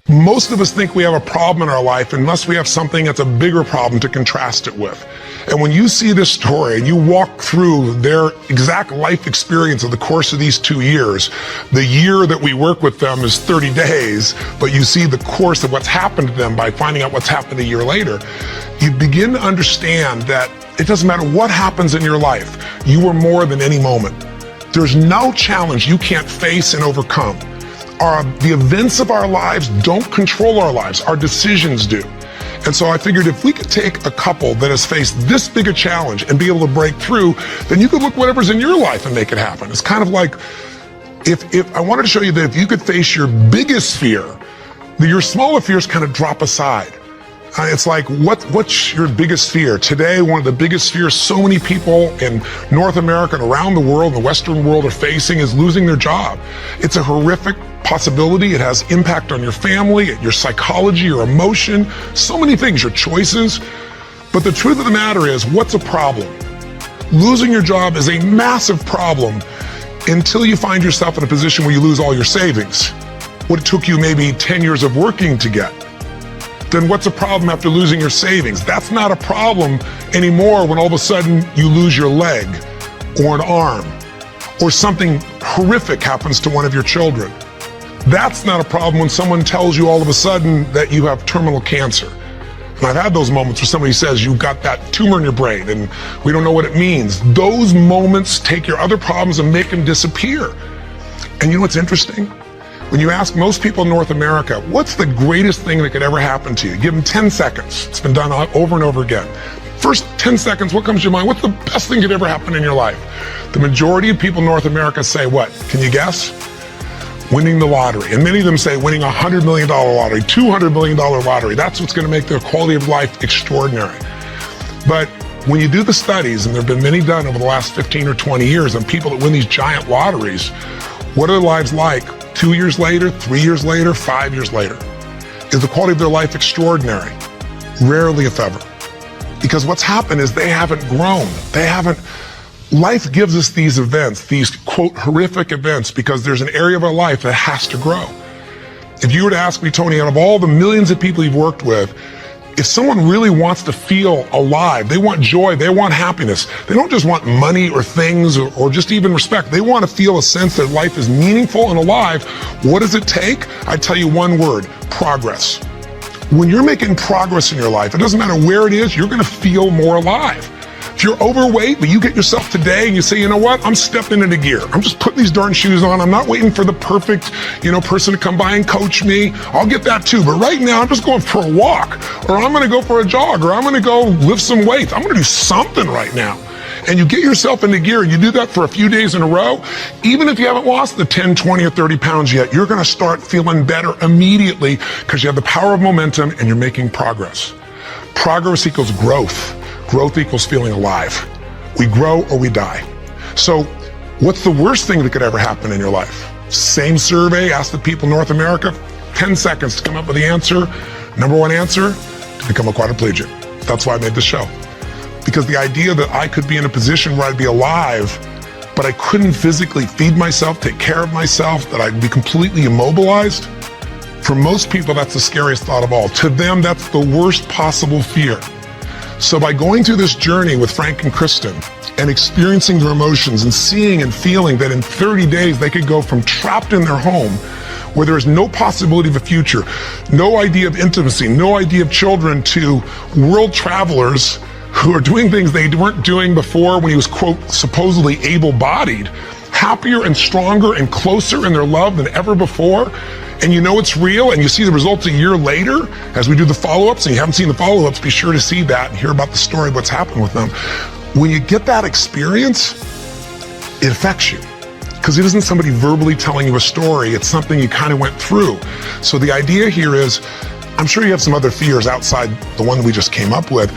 Most of us think we have a problem in our life unless we have something that's a bigger problem to contrast it with. And when you see this story and you walk through their exact life experience of the course of these 2 years, the year that we work with them is 30 days, but you see the course of what's happened to them by finding out what's happened a year later, you begin to understand that it doesn't matter what happens in your life, you are more than any moment. There's no challenge you can't face and overcome. The events of our lives don't control our lives, our decisions do. And so I figured if we could take a couple that has faced this big a challenge and be able to break through, then you could look whatever's in your life and make it happen. It's kind of like, if I wanted to show you that if you could face your biggest fear, your smaller fears kind of drop aside. It's like, what's your biggest fear? Today, one of the biggest fears so many people in North America and around the world, the Western world, are facing is losing their job. It's a horrific possibility. It has impact on your family, your psychology, your emotion, so many things, your choices. But the truth of the matter is, what's a problem? Losing your job is a massive problem until you find yourself in a position where you lose all your savings. What it took you maybe 10 years of working to get. Then what's a problem after losing your savings? That's not a problem anymore when all of a sudden you lose your leg or an arm or something horrific happens to one of your children. That's not a problem when someone tells you all of a sudden that you have terminal cancer. And I've had those moments where somebody says you've got that tumor in your brain and we don't know what it means. Those moments take your other problems and make them disappear. And you know what's interesting? When you ask most people in North America, what's the greatest thing that could ever happen to you? Give them 10 seconds. It's been done over and over again. First 10 seconds, what comes to your mind? What's the best thing that could ever happen in your life? The majority of people in North America say what? Can you guess? Winning the lottery. And many of them say winning a $100 million lottery, $200 million lottery. That's what's going to make their quality of life extraordinary. But when you do the studies, and there have been many done over the last 15 or 20 years on people that win these giant lotteries, what are their lives like? 2 years later, 3 years later, 5 years later? Is the quality of their life extraordinary? Rarely, if ever. Because what's happened is they haven't grown. Life gives us these events, these quote horrific events, because there's an area of our life that has to grow. If you were to ask me, Tony, out of all the millions of people you've worked with, if someone really wants to feel alive, they want joy, they want happiness, they don't just want money or things or just even respect, they want to feel a sense that life is meaningful and alive, what does it take? I tell you one word: progress. When you're making progress in your life, it doesn't matter where it is, you're going to feel more alive. If you're overweight, but you get yourself today and you say, you know what, I'm stepping into gear. I'm just putting these darn shoes on. I'm not waiting for the perfect, person to come by and coach me. I'll get that too. But right now, I'm just going for a walk, or I'm going to go for a jog, or I'm going to go lift some weights. I'm going to do something right now. And you get yourself into gear and you do that for a few days in a row. Even if you haven't lost the 10, 20, or 30 pounds yet, you're going to start feeling better immediately because you have the power of momentum and you're making progress. Progress equals growth. Growth equals feeling alive. We grow or we die. So what's the worst thing that could ever happen in your life? Same survey, ask the people in North America, 10 seconds to come up with the answer. Number one answer, to become a quadriplegic. That's why I made this show. Because the idea that I could be in a position where I'd be alive, but I couldn't physically feed myself, take care of myself, that I'd be completely immobilized, for most people, that's the scariest thought of all. To them, that's the worst possible fear. So by going through this journey with Frank and Kristen and experiencing their emotions and seeing and feeling that in 30 days they could go from trapped in their home where there is no possibility of a future, no idea of intimacy, no idea of children, to world travelers who are doing things they weren't doing before when he was, quote, supposedly able-bodied, happier and stronger and closer in their love than ever before. And you know it's real, and you see the results a year later as we do the follow-ups, and you haven't seen the follow-ups, be sure to see that and hear about the story of what's happened with them. When you get that experience, it affects you. Because it isn't somebody verbally telling you a story, it's something you kind of went through. So the idea here is, I'm sure you have some other fears outside the one we just came up with.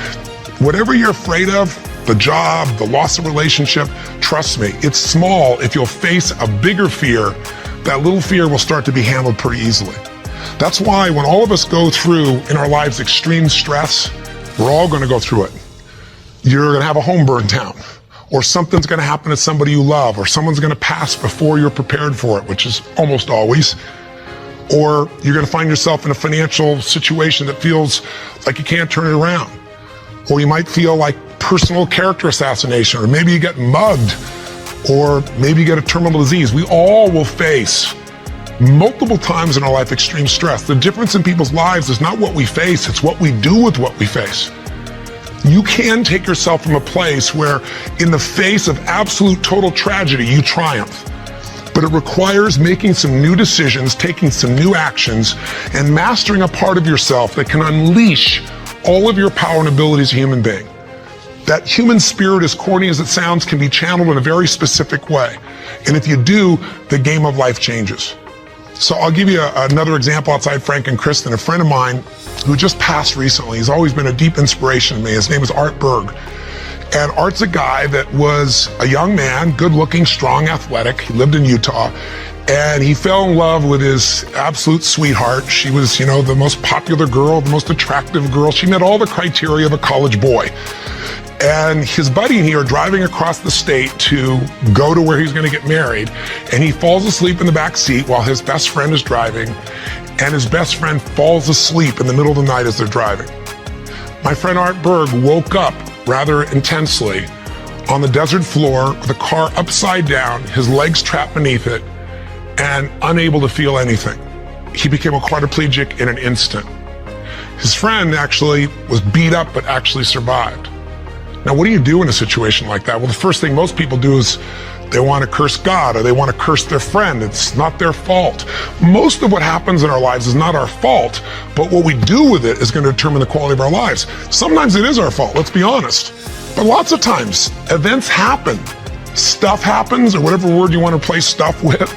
Whatever you're afraid of, the job, the loss of relationship, trust me, it's small. If you'll face a bigger fear, that little fear will start to be handled pretty easily. That's why when all of us go through in our lives extreme stress, we're all going to go through it. You're going to have a home burned down, or something's going to happen to somebody you love, or someone's going to pass before you're prepared for it, which is almost always. Or you're going to find yourself in a financial situation that feels like you can't turn it around. Or you might feel like personal character assassination, or maybe you get mugged, or maybe you get a terminal disease. We all will face multiple times in our life extreme stress. The difference in people's lives is not what we face, it's what we do with what we face. You can take yourself from a place where in the face of absolute total tragedy, you triumph. But it requires making some new decisions, taking some new actions, and mastering a part of yourself that can unleash all of your power and ability as a human being. That human spirit, as corny as it sounds, can be channeled in a very specific way. And if you do, the game of life changes. So I'll give you another example outside Frank and Kristen. A friend of mine who just passed recently, he's always been a deep inspiration to me. His name is Art Berg. And Art's a guy that was a young man, good looking, strong, athletic. He lived in Utah. And he fell in love with his absolute sweetheart. She was, the most popular girl, the most attractive girl. She met all the criteria of a college boy. And his buddy and he are driving across the state to go to where he's going to get married. And he falls asleep in the back seat while his best friend is driving. And his best friend falls asleep in the middle of the night as they're driving. My friend Art Berg woke up rather intensely on the desert floor with the car upside down, his legs trapped beneath it, and unable to feel anything. He became a quadriplegic in an instant. His friend actually was beat up but actually survived. Now, what do you do in a situation like that? Well, the first thing most people do is they want to curse God or they want to curse their friend. It's not their fault. Most of what happens in our lives is not our fault, but what we do with it is going to determine the quality of our lives. Sometimes it is our fault, let's be honest. But lots of times, events happen. Stuff happens, or whatever word you want to replace stuff with.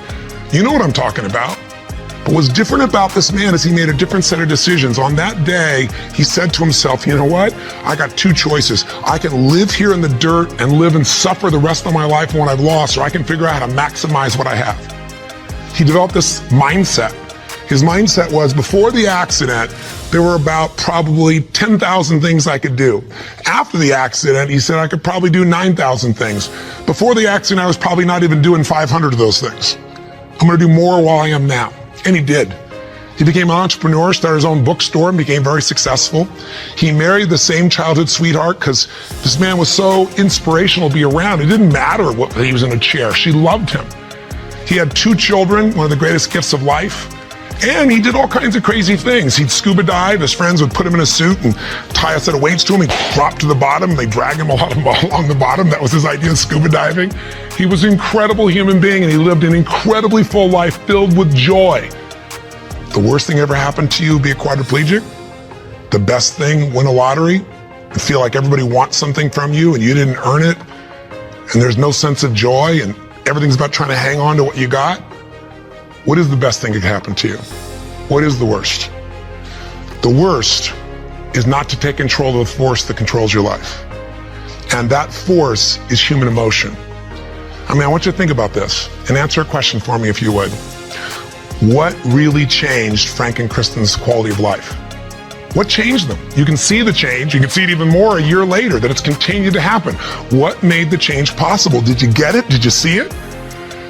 You know what I'm talking about. But what's different about this man is he made a different set of decisions. On that day, he said to himself, you know what? I got two choices. I can live here in the dirt and live and suffer the rest of my life for what I've lost, or I can figure out how to maximize what I have. He developed this mindset. His mindset was, before the accident, there were about probably 10,000 things I could do. After the accident, he said I could probably do 9,000 things. Before the accident, I was probably not even doing 500 of those things. I'm going to do more while I am now. And he did. He became an entrepreneur, started his own bookstore, and became very successful. He married the same childhood sweetheart because this man was so inspirational to be around. It didn't matter what he was in a chair. She loved him. He had 2 children, one of the greatest gifts of life. And he did all kinds of crazy things. He'd scuba dive. His friends would put him in a suit and tie a set of weights to him. He'd drop to the bottom. And they'd drag him along the bottom. That was his idea of scuba diving. He was an incredible human being, and he lived an incredibly full life filled with joy. The worst thing ever happened to you, be a quadriplegic? The best thing, win a lottery and feel like everybody wants something from you and you didn't earn it, and there's no sense of joy and everything's about trying to hang on to what you got? What is the best thing that could happen to you? What is the worst? The worst is not to take control of the force that controls your life. And that force is human emotion. I want you to think about this and answer a question for me if you would. What really changed Frank and Kristen's quality of life? What changed them? You can see the change. You can see it even more a year later, that it's continued to happen. What made the change possible? Did you get it? Did you see it?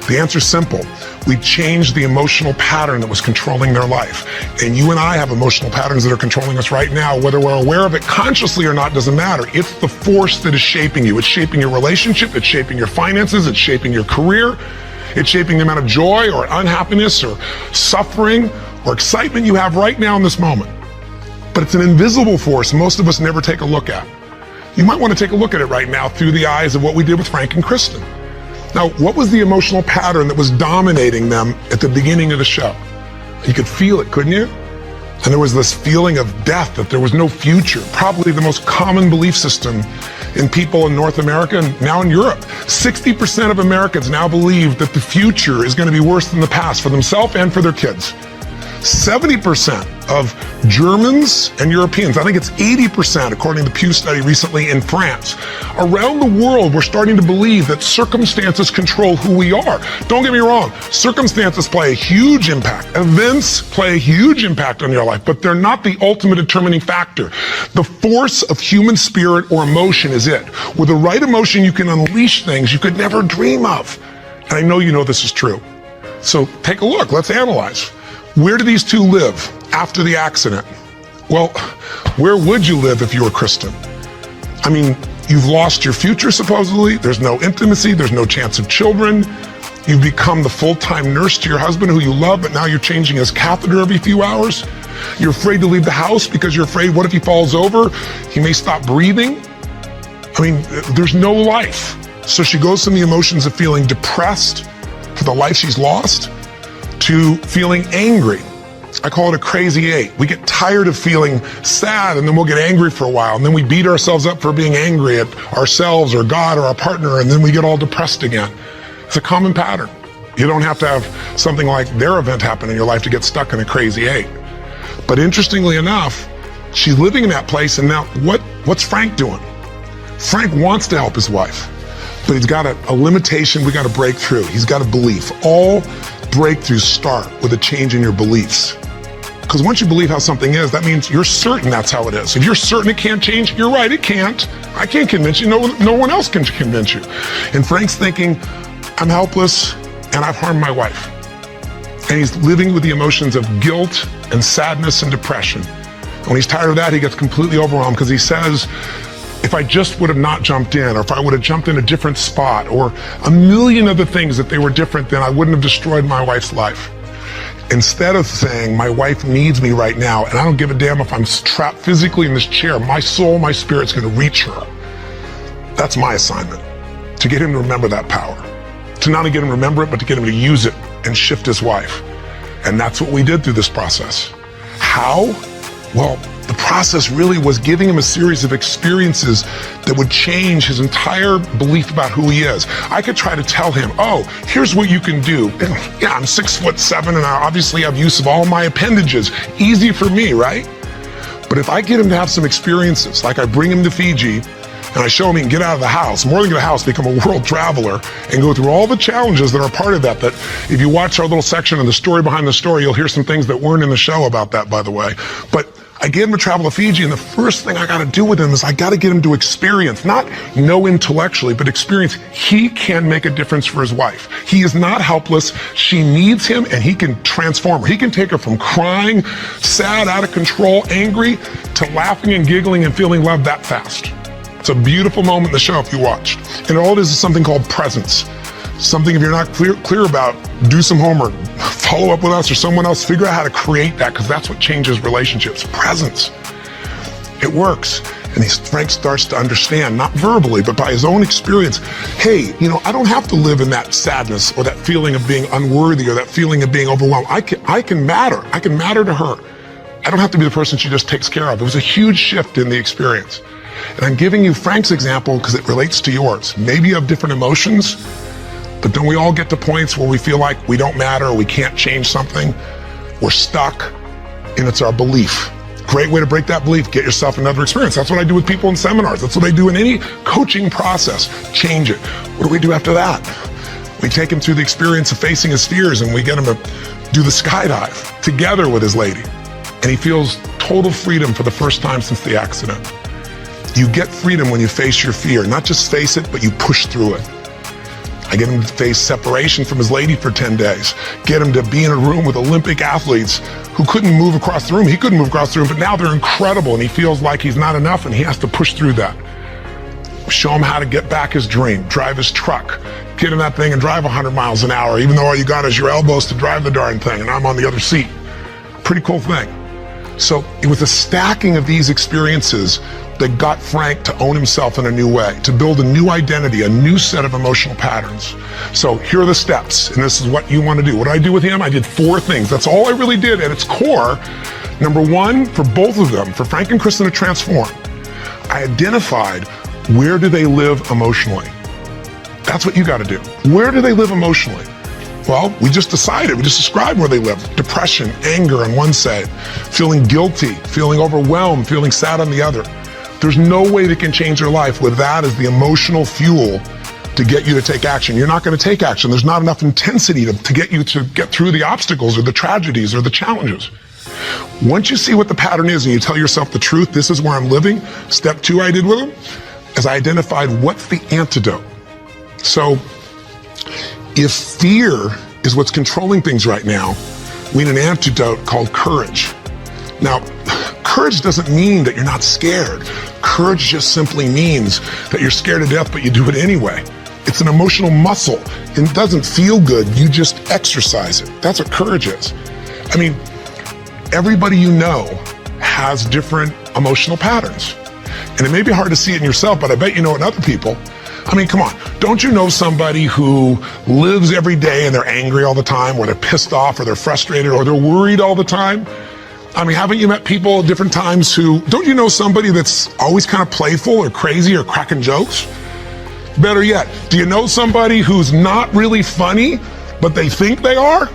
The answer's simple. We changed the emotional pattern that was controlling their life. And you and I have emotional patterns that are controlling us right now. Whether we're aware of it consciously or not doesn't matter. It's the force that is shaping you. It's shaping your relationship. It's shaping your finances. It's shaping your career. It's shaping the amount of joy or unhappiness or suffering or excitement you have right now in this moment. But it's an invisible force most of us never take a look at. You might want to take a look at it right now through the eyes of what we did with Frank and Kristen. Now, what was the emotional pattern that was dominating them at the beginning of the show? You could feel it, couldn't you? And there was this feeling of death, that there was no future, probably the most common belief system in people in North America and now in Europe. 60% of Americans now believe that the future is going to be worse than the past for themselves and for their kids. 70% of Germans and Europeans, I think it's 80% according to the Pew study recently in France. Around the world, we're starting to believe that circumstances control who we are. Don't get me wrong, circumstances play a huge impact. Events play a huge impact on your life, but they're not the ultimate determining factor. The force of human spirit or emotion is it. With the right emotion, you can unleash things you could never dream of. And I know you know this is true. So take a look, let's analyze. Where do these two live after the accident? Well, where would you live if you were Kristen? I mean, you've lost your future, supposedly. There's no intimacy. There's no chance of children. You've become the full-time nurse to your husband who you love, but now you're changing his catheter every few hours. You're afraid to leave the house because you're afraid, what if he falls over? He may stop breathing. I mean, there's no life. So she goes from the emotions of feeling depressed for the life she's lost to feeling angry. I call it a crazy eight. We get tired of feeling sad and then we'll get angry for a while, and then we beat ourselves up for being angry at ourselves or God or our partner, and then we get all depressed again. It's a common pattern. You don't have to have something like their event happen in your life to get stuck in a crazy eight. But interestingly enough, she's living in that place, and now what's Frank doing? Frank wants to help his wife, but he's got a limitation we got to break through. He's got a belief. All breakthroughs start with a change in your beliefs. Because once you believe how something is, that means you're certain that's how it is. If you're certain it can't change, you're right, it can't. I can't convince you, no one else can convince you. And Frank's thinking, I'm helpless and I've harmed my wife. And he's living with the emotions of guilt and sadness and depression. And when he's tired of that, he gets completely overwhelmed because he says, if I just would have not jumped in, or if I would have jumped in a different spot, or a million other things that they were different, then I wouldn't have destroyed my wife's life. Instead of saying, my wife needs me right now, and I don't give a damn if I'm trapped physically in this chair, my soul, my spirit's gonna reach her. That's my assignment, to get him to remember that power. To not only get him to remember it, but to get him to use it and shift his wife. And that's what we did through this process. How? Well, the process really was giving him a series of experiences that would change his entire belief about who he is. I could try to tell him, oh, here's what you can do. And yeah, I'm 6'7" and I obviously have use of all my appendages. Easy for me, right? But if I get him to have some experiences, like I bring him to Fiji and I show him he can get out of the house, more than get out of the house, become a world traveler and go through all the challenges that are part of that if you watch our little section of the story behind the story, you'll hear some things that weren't in the show about that, by the way. But I get him to travel to Fiji, and the first thing I got to do with him is I got to get him to experience, not know intellectually, but experience he can make a difference for his wife. He is not helpless. She needs him, and he can transform her. He can take her from crying, sad, out of control, angry, to laughing and giggling and feeling love that fast. It's a beautiful moment in the show if you watched. And all it is something called presence. Something, if you're not clear about, do some homework, follow up with us or someone else, figure out how to create that, because that's what changes relationships. Presence. It works. And Frank starts to understand, not verbally, but by his own experience, hey, I don't have to live in that sadness or that feeling of being unworthy or that feeling of being overwhelmed. I can matter. I can matter to her. I don't have to be the person she just takes care of. It was a huge shift in the experience. And I'm giving you Frank's example because it relates to yours. Maybe you have different emotions, but don't we all get to points where we feel like we don't matter or we can't change something? We're stuck, and it's our belief. Great way to break that belief, get yourself another experience. That's what I do with people in seminars. That's what I do in any coaching process. Change it. What do we do after that? We take him through the experience of facing his fears, and we get him to do the skydive together with his lady. And he feels total freedom for the first time since the accident. You get freedom when you face your fear. Not just face it, but you push through it. I get him to face separation from his lady for 10 days. Get him to be in a room with Olympic athletes who couldn't move across the room. He couldn't move across the room, but now they're incredible, and he feels like he's not enough, and he has to push through that. Show him how to get back his dream, drive his truck, get in that thing and drive 100 miles an hour, even though all you got is your elbows to drive the darn thing, and I'm on the other seat. Pretty cool thing. So it was a stacking of these experiences that got Frank to own himself in a new way, to build a new identity, a new set of emotional patterns. So here are the steps, and this is what you want to do. What did I do with him? I did 4 things. That's all I really did at its core. Number 1, for both of them, for Frank and Kristen to transform, I identified where do they live emotionally. That's what you got to do. Where do they live emotionally? Well, we just described where they live. Depression, anger on one side, feeling guilty, feeling overwhelmed, feeling sad on the other. There's no way they can change their life with that as the emotional fuel to get you to take action. You're not going to take action. There's not enough intensity to get you to get through the obstacles or the tragedies or the challenges. Once you see what the pattern is and you tell yourself the truth, this is where I'm living, step 2 I did with them, is I identified what's the antidote. So if fear is what's controlling things right now, we need an antidote called courage. Now, courage doesn't mean that you're not scared. Courage just simply means that you're scared to death, but you do it anyway. It's an emotional muscle. It doesn't feel good. You just exercise it. That's what courage is. I mean, everybody you know has different emotional patterns. And it may be hard to see it in yourself, but I bet you know it in other people. I mean, come on. Don't you know somebody who lives every day and they're angry all the time, or they're pissed off, or they're frustrated, or they're worried all the time? I mean, haven't you met people at different times who, don't you know somebody that's always kind of playful or crazy or cracking jokes? Better yet, do you know somebody who's not really funny, but they think they are?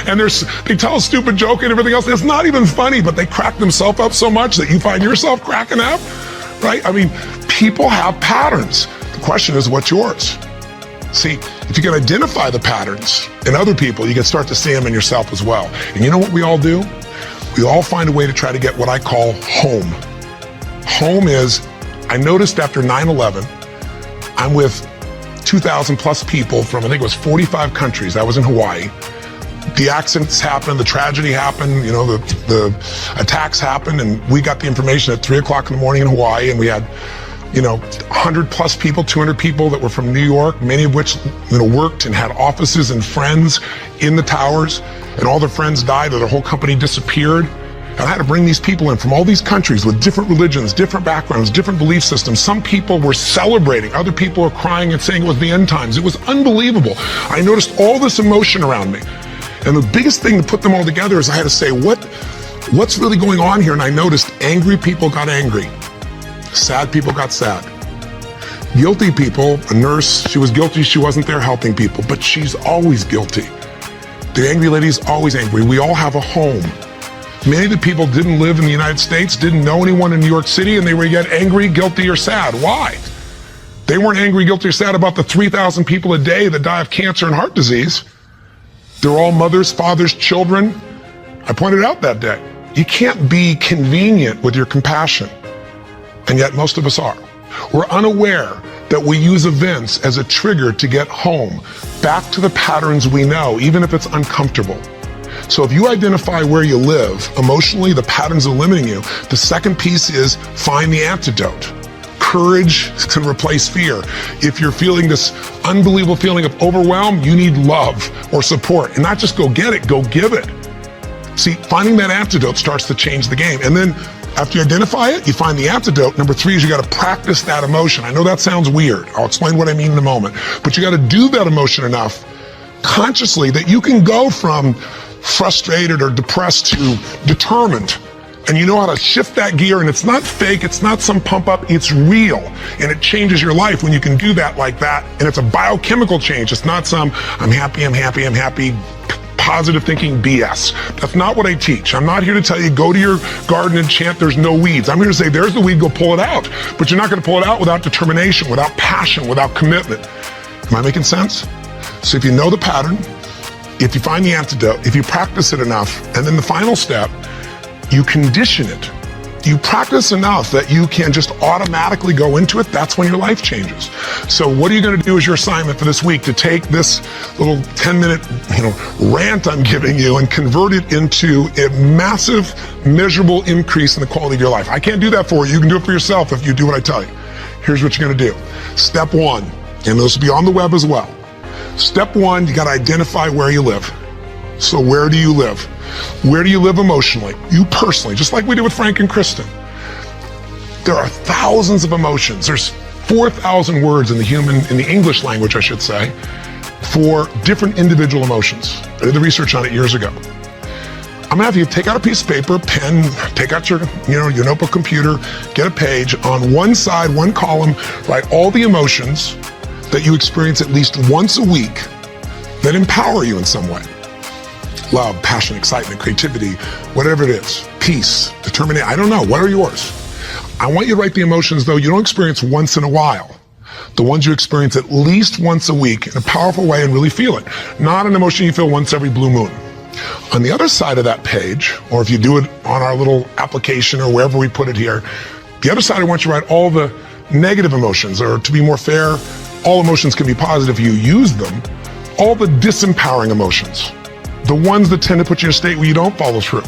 And they tell a stupid joke and everything else. It's not even funny, but they crack themselves up so much that you find yourself cracking up, right? I mean, people have patterns. The question is, what's yours? See, if you can identify the patterns in other people, you can start to see them in yourself as well. And you know what we all do? We all find a way to try to get what I call home. Home is, I noticed after 9/11, I'm with 2,000 plus people from, I think it was 45 countries. I was in Hawaii. The accidents happened, the tragedy happened, you know, the attacks happened, and we got the information at 3 o'clock in the morning in Hawaii, and we had, you know, 100 plus people, 200 people that were from New York, many of which, you know, worked and had offices and friends in the towers, and all their friends died or their whole company disappeared. And I had to bring these people in from all these countries with different religions, different backgrounds, different belief systems. Some people were celebrating, other people were crying and saying it was the end times. It was unbelievable. I noticed all this emotion around me. And the biggest thing to put them all together is I had to say, what's really going on here? And I noticed angry people got angry. Sad people got sad. Guilty people, a nurse, she was guilty, she wasn't there helping people, but she's always guilty. The angry lady's always angry. We all have a home. Many of the people didn't live in the United States, didn't know anyone in New York City, and they were yet angry, guilty, or sad. Why? They weren't angry, guilty, or sad about the 3,000 people a day that die of cancer and heart disease. They're all mothers, fathers, children. I pointed out that day. You can't be convenient with your compassion, and yet most of us are. We're unaware that we use events as a trigger to get home, back to the patterns we know, even if it's uncomfortable. So if you identify where you live, emotionally, the patterns are limiting you, the second piece is find the antidote. Courage can replace fear. If you're feeling this unbelievable feeling of overwhelm, you need love or support. And not just go get it, go give it. See, finding that antidote starts to change the game. And then after you identify it, you find the antidote. Number 3 is you got to practice that emotion. I know that sounds weird. I'll explain what I mean in a moment. But you got to do that emotion enough consciously that you can go from frustrated or depressed to determined. And you know how to shift that gear, and it's not fake, it's not some pump up, it's real. And it changes your life when you can do that like that. And it's a biochemical change. It's not some, I'm happy, positive thinking BS. That's not what I teach. I'm not here to tell you, go to your garden and chant, there's no weeds. I'm here to say, there's the weed, go pull it out. But you're not gonna pull it out without determination, without passion, without commitment. Am I making sense? So if you know the pattern, if you find the antidote, if you practice it enough, and then the final step, you condition it. You practice enough that you can just automatically go into it. That's when your life changes. So what are you going to do as your assignment for this week to take this little 10-minute, rant I'm giving you and convert it into a massive, measurable increase in the quality of your life? I can't do that for you. You can do it for yourself if you do what I tell you. Here's what you're going to do. Step 1, and this will be on the web as well. Step 1, you got to identify where you live. So where do you live? Where do you live emotionally? You personally, just like we did with Frank and Kristen. There are thousands of emotions. There's 4,000 words in the English language, I should say, for different individual emotions. I did the research on it years ago. I'm gonna have you take out a piece of paper, pen, take out your notebook, computer, get a page. On one side, one column, write all the emotions that you experience at least once a week that empower you in some way. Love, passion, excitement, creativity, whatever it is. Peace, determination, I don't know, what are yours? I want you to write the emotions, though, you don't experience once in a while. The ones you experience at least once a week in a powerful way and really feel it. Not an emotion you feel once every blue moon. On the other side of that page, or if you do it on our little application or wherever we put it here, the other side I want you to write all the negative emotions, or to be more fair, all emotions can be positive if you use them, all the disempowering emotions. the ones that tend to put you in a state where you don't follow through.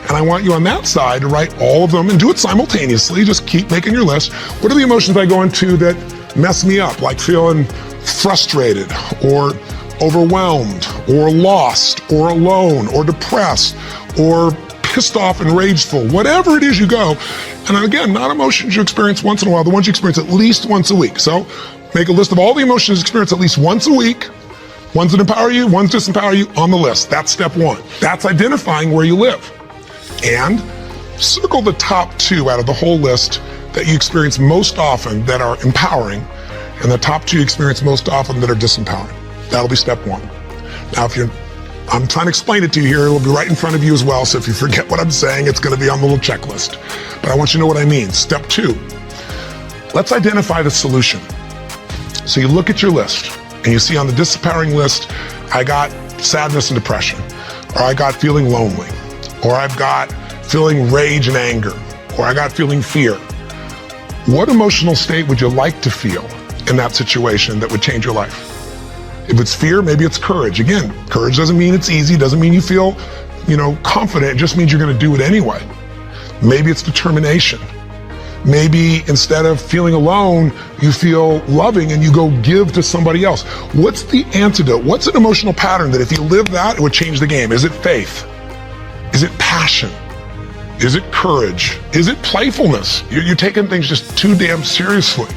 And I want you on that side to write all of them and do it simultaneously. Just keep making your list. What are the emotions I go into that mess me up, like feeling frustrated or overwhelmed or lost or alone or depressed or pissed off and rageful, whatever it is you go. And again, not emotions you experience once in a while, the ones you experience at least once a week. So make a list of all the emotions you experience at least once a week, ones that empower you, ones that disempower you on the list. That's step one. That's identifying where you live. And circle the top 2 out of the whole list that you experience most often that are empowering, and the top 2 you experience most often that are disempowering. That'll be step 1. Now, I'm trying to explain it to you here, it'll be right in front of you as well, so if you forget what I'm saying, it's gonna be on the little checklist. But I want you to know what I mean. Step 2, let's identify the solution. So you look at your list, and you see on the disempowering list, I got sadness and depression, or I got feeling lonely, or I've got feeling rage and anger, or I got feeling fear. What emotional state would you like to feel in that situation that would change your life? If it's fear, maybe it's courage. Again, courage doesn't mean it's easy, doesn't mean you feel, confident. It just means you're gonna do it anyway. Maybe it's determination. Maybe instead of feeling alone, you feel loving and you go give to somebody else. What's the antidote? What's an emotional pattern that if you live that, it would change the game? Is it faith? Is it passion? Is it courage? Is it playfulness? You're taking things just too damn seriously.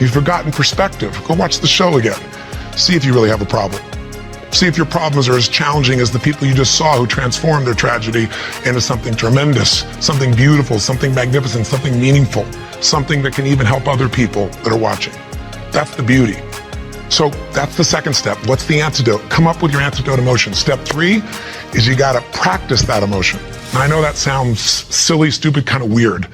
You've forgotten perspective. Go watch the show again. See if you really have a problem. See if your problems are as challenging as the people you just saw who transformed their tragedy into something tremendous, something beautiful, something magnificent, something meaningful, something that can even help other people that are watching. That's the beauty. So that's the second step. What's the antidote? Come up with your antidote emotion. Step 3 is you gotta practice that emotion. Now I know that sounds silly, stupid, kind of weird.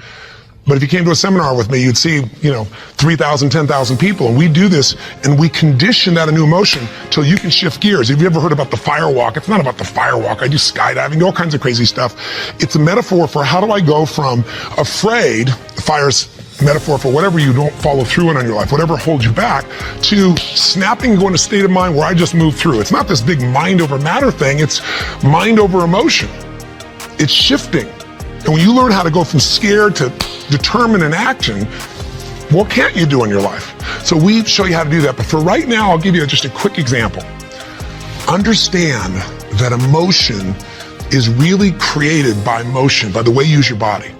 But if you came to a seminar with me, you'd see, 3,000, 10,000 people, and we do this, and we condition that a new emotion till you can shift gears. Have you ever heard about the fire walk? It's not about the fire walk. I do skydiving, all kinds of crazy stuff. It's a metaphor for how do I go from afraid, fire's metaphor for whatever you don't follow through on your life, whatever holds you back, to snapping and going to a state of mind where I just move through. It's not this big mind over matter thing, it's mind over emotion. It's shifting. And when you learn how to go from scared to determined in action, what can't you do in your life? So we show you how to do that. But for right now, I'll give you just a quick example. Understand that emotion is really created by motion, by the way you use your body.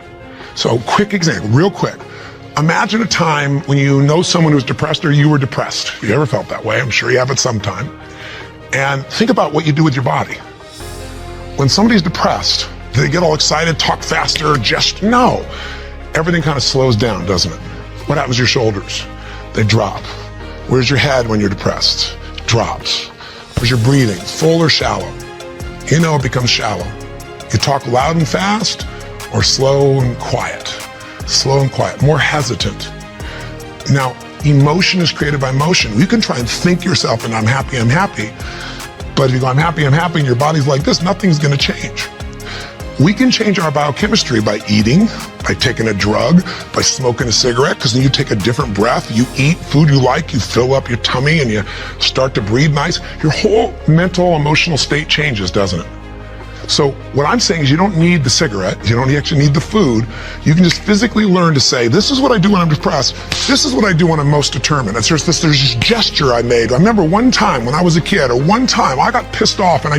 So quick example, real quick. Imagine a time when you know someone who's depressed or you were depressed. If you ever felt that way, I'm sure you have at some time. And think about what you do with your body. When somebody's depressed, do they get all excited, talk faster, gesture? No. Everything kind of slows down, doesn't it? What happens to your shoulders? They drop. Where's your head when you're depressed? It drops. Where's your breathing? Full or shallow? It becomes shallow. You talk loud and fast or slow and quiet? Slow and quiet, more hesitant. Now, emotion is created by motion. You can try and think yourself and I'm happy. But if you go, I'm happy, and your body's like this, nothing's gonna change. We can change our biochemistry by eating, by taking a drug, by smoking a cigarette, because then you take a different breath, you eat food you like, you fill up your tummy and you start to breathe nice. Your whole mental, emotional state changes, doesn't it? So what I'm saying is you don't need the cigarette, you don't actually need the food. You can just physically learn to say, this is what I do when I'm depressed, this is what I do when I'm most determined. There's this gesture I made. I remember one time when I was a kid, or one time I got pissed off and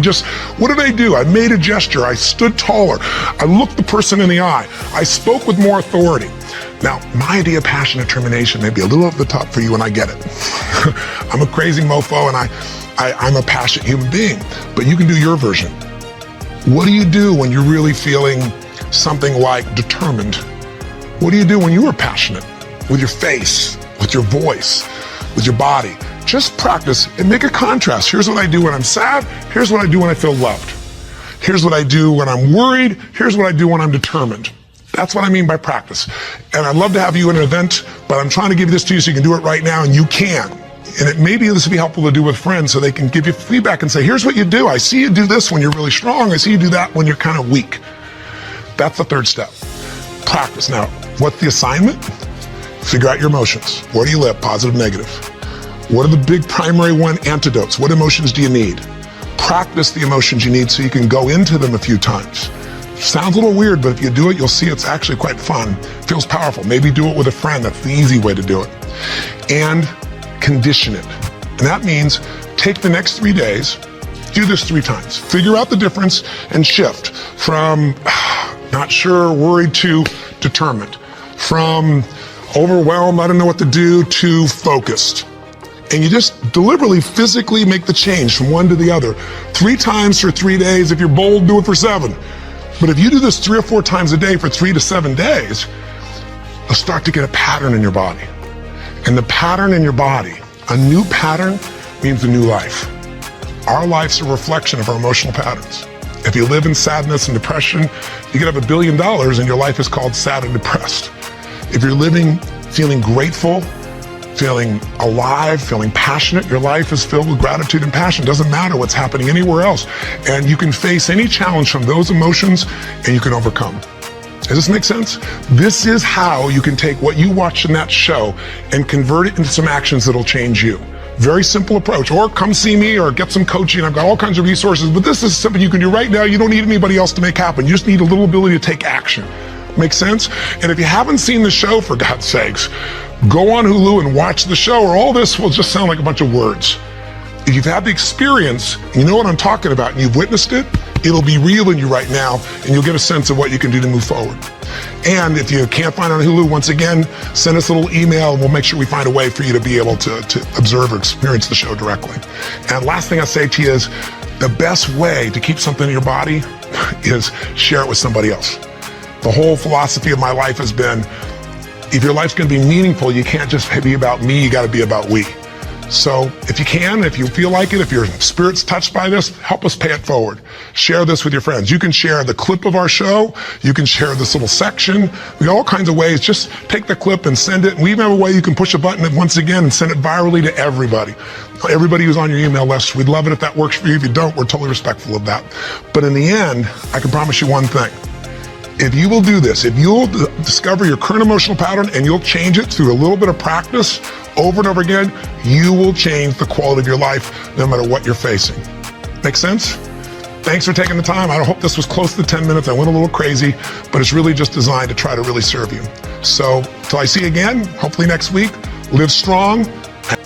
what did I do? I made a gesture, I stood taller, I looked the person in the eye, I spoke with more authority. Now, my idea of passion and determination may be a little over the top for you, and I get it. I'm a crazy mofo and I'm a passionate human being, but you can do your version. What do you do when you're really feeling something like determined? What do you do when you are passionate? With your face, with your voice, with your body. Just practice and make a contrast. Here's what I do when I'm sad. Here's what I do when I feel loved. Here's what I do when I'm worried. Here's what I do when I'm determined. That's what I mean by practice. And I'd love to have you in an event, but I'm trying to give this to you so you can do it right now, and you can. And maybe this would be helpful to do with friends so they can give you feedback and say, here's what you do. I see you do this when you're really strong. I see you do that when you're kind of weak. That's the third step. Practice. Now, what's the assignment? Figure out your emotions. Where do you live? Positive, negative. What are the big primary antidotes? What emotions do you need? practice the emotions you need so you can go into them a few times. Sounds a little weird, but if you do it, you'll see it's actually quite fun. Feels powerful. Maybe do it with a friend. That's the easy way to do it. And condition it. And that means take the next 3 days, do this 3 times. Figure out the difference and shift from not sure, worried to determined. From overwhelmed, I don't know what to do, to focused. And you just deliberately, physically make the change from one to the other. 3 times for 3 days. If you're bold, do it for 7. But if you do this 3 or 4 times a day for 3 to 7 days, you'll start to get a pattern in your body. And the pattern in your body, a new pattern, means a new life. Our life's a reflection of our emotional patterns. If you live in sadness and depression, you could have $1 billion and your life is called sad and depressed. If you're living feeling grateful, feeling alive, feeling passionate, your life is filled with gratitude and passion. Doesn't matter what's happening anywhere else. And you can face any challenge from those emotions and you can overcome. Does this make sense? This is how you can take what you watched in that show and convert it into some actions that'll change you. Very simple approach. Or come see me or get some coaching. I've got all kinds of resources, but this is something you can do right now. You don't need anybody else to make happen. You just need a little ability to take action. Make sense? And if you haven't seen the show, for God's sakes, go on Hulu and watch the show, or all this will just sound like a bunch of words. If you've had the experience, you know what I'm talking about, and you've witnessed it, it'll be real in you right now, and you'll get a sense of what you can do to move forward. And if you can't find it on Hulu, once again, send us a little email, and we'll make sure we find a way for you to be able to observe or experience the show directly. And last thing I say to you is, the best way to keep something in your body is share it with somebody else. The whole philosophy of my life has been, if your life's going to be meaningful, you can't just be about me, you got to be about we. So if you can, if you feel like it, if your spirit's touched by this, help us pay it forward. Share this with your friends. You can share the clip of our show. You can share this little section. We got all kinds of ways. Just take the clip and send it. And we even have a way you can push a button once again and send it virally to everybody. Everybody who's on your email list. We'd love it if that works for you. If you don't, we're totally respectful of that. But in the end, I can promise you one thing. If you will do this, if you'll discover your current emotional pattern and you'll change it through a little bit of practice over and over again, you will change the quality of your life no matter what you're facing. Make sense? Thanks for taking the time. I hope this was close to 10 minutes. I went a little crazy, but it's really just designed to try to really serve you. So till I see you again, hopefully next week, live strong,